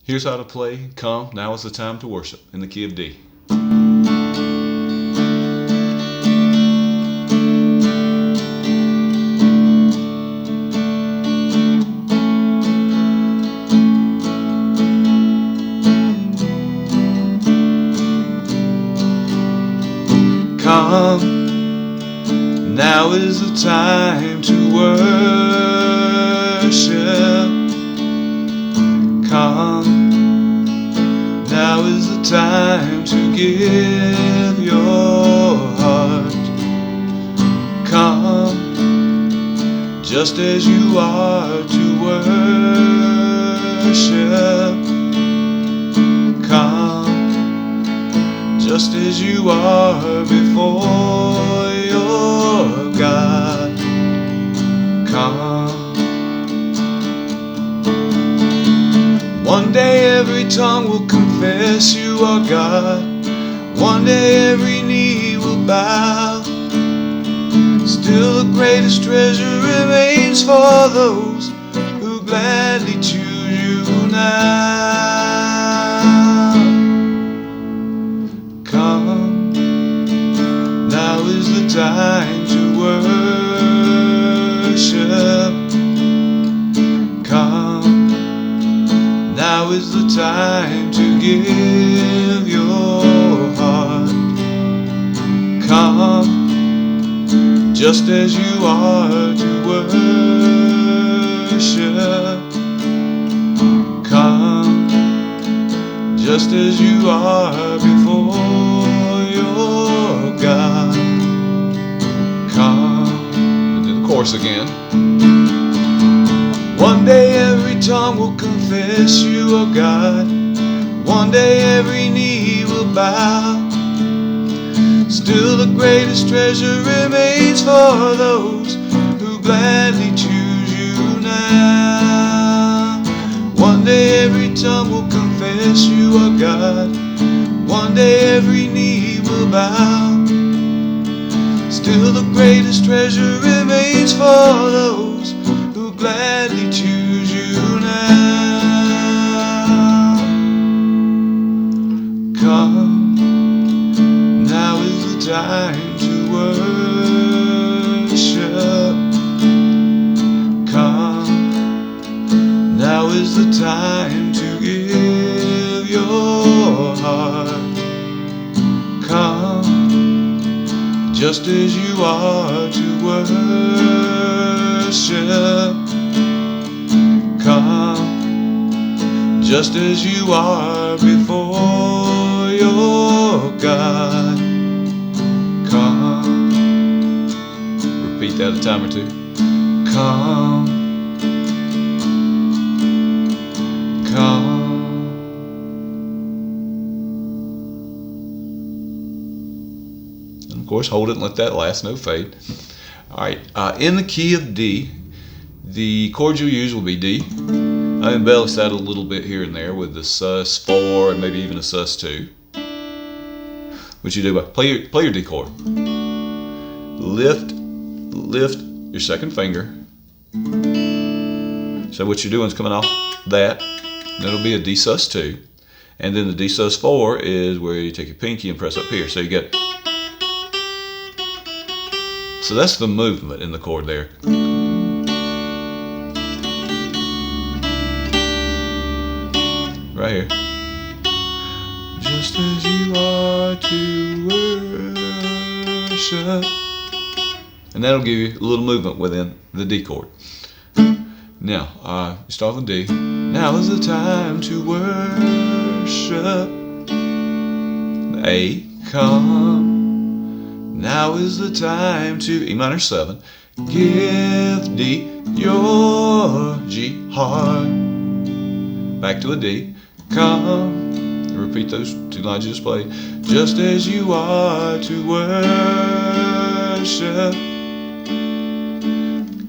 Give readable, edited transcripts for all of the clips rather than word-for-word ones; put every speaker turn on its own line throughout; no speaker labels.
Here's how to play Come, Now is the Time to Worship in the key of D. Come, now is the time to worship. Come, now is the time to give your heart. Come, just as you are to worship. Come, just as you are before your God. Come. One day every tongue will confess you are God. One day every knee will bow. Still the greatest treasure remains for those who gladly choose you now. Come, now is the time to worship. Come, now is the time to give your heart. Come, just as you are to worship. Come, just as you are before your God. Come, and do the chorus again. One day every tongue will confess you are God. One day every knee will bow. Still the greatest treasure remains for those who gladly choose you now. One day every tongue will confess you are God. One day every knee will bow. Still the greatest treasure remains for those who gladly choose you now. Come, now is the time to worship. Come, now is the time to give your heart. Come, just as you are to worship. Come, just as you are before your God. Come, repeat that a time or two. Come, come. And of course, hold it and let that last, no fade. All right, in the key of D, the chords you'll use will be D. I embellish that a little bit here and there with the Dsus4 and maybe even a Dsus2. What you do by play your D chord. Lift your second finger. So what you're doing is coming off that. That'll be a D Sus2, and then the D Sus4 is where you take your pinky and press up here. So you get. So that's the movement in the chord there. Right here. Just as you are to worship. And that'll give you a little movement within the D chord. Now, you start with D. Now is the time to worship. A, come. Now is the time to E minor 7. Give D your G heart. Back to a D. Come. Repeat those two lines you just played. Just as you are to worship.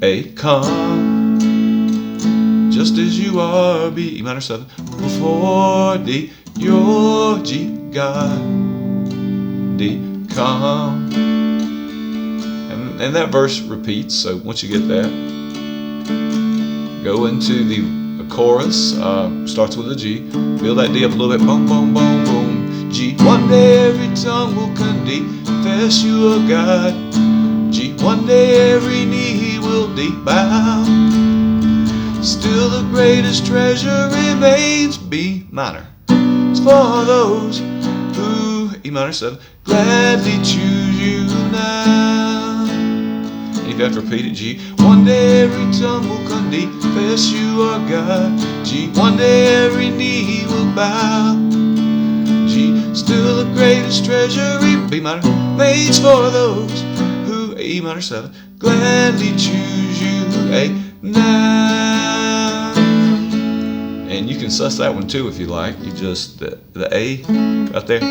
A, come. Just as you are, B, E minor 7. Before D, your G, God. D, come. And that verse repeats, so once you get that, go into the chorus starts with a G. Build that D up a little bit. Boom, boom, boom, boom. G. One day every tongue will confess you are God. G. One day every knee will deep bow. Still the greatest treasure remains B minor. It's for those who, E minor 7, gladly choose you now. And if you have to repeat it, G. One day every tongue will confess you are God. G. One day every knee will bow. G. Still the greatest treasure B minor remains for those who, E minor 7, gladly choose you A now. And you can suss that one too if you like. You just the A right there.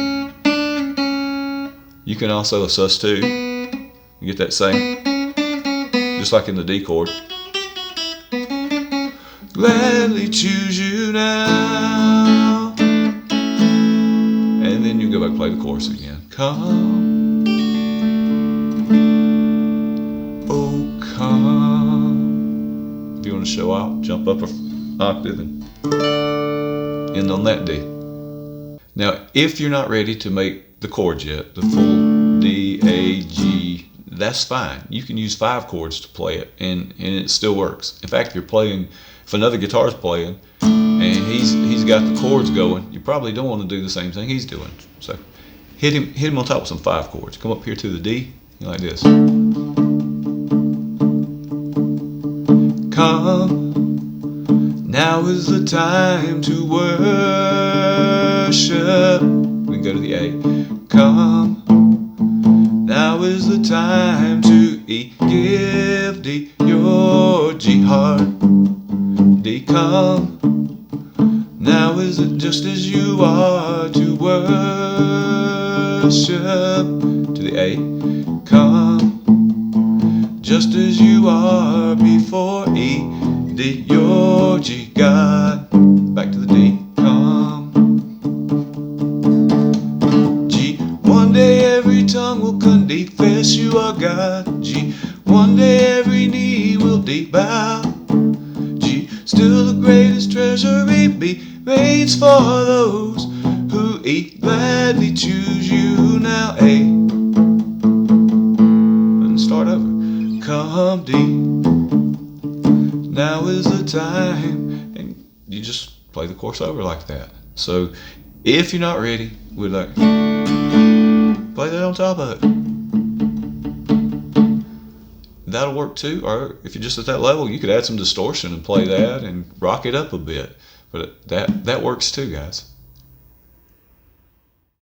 You can also suss 2. You get that same, just like in the D chord. Gladly choose you now. And then you go back and play the chorus again. Come, oh come. If you want to show out, jump up an octave and end on that D. Now, if you're not ready to make the chords yet, the full D, A, G, that's fine. You can use 5 chords to play it, and it still works. In fact, if another guitar's playing and he's got the chords going, you probably don't want to do the same thing he's doing. So hit him on top with some 5 chords. Come up here to the D, like this. Come, now is the time to worship. We can go to the A. Come, now is the time to E. Give D your G heart. D. Come, now is it just as you are to worship. To the A. Come, just as you are before E. D. Your G God. Back to the D. Come. G. One day every tongue will confess you are God. G. One day every knee will deep bow. G. Still the greatest treasure B remains for those who E gladly choose you now. A. And start over. Come D. Now is the time, and you just play the chorus over like that. So if you're not ready, we'd like play that on top of it. That'll work too. Or if you're just at that level, you could add some distortion and play that and rock it up a bit. But that works too, guys.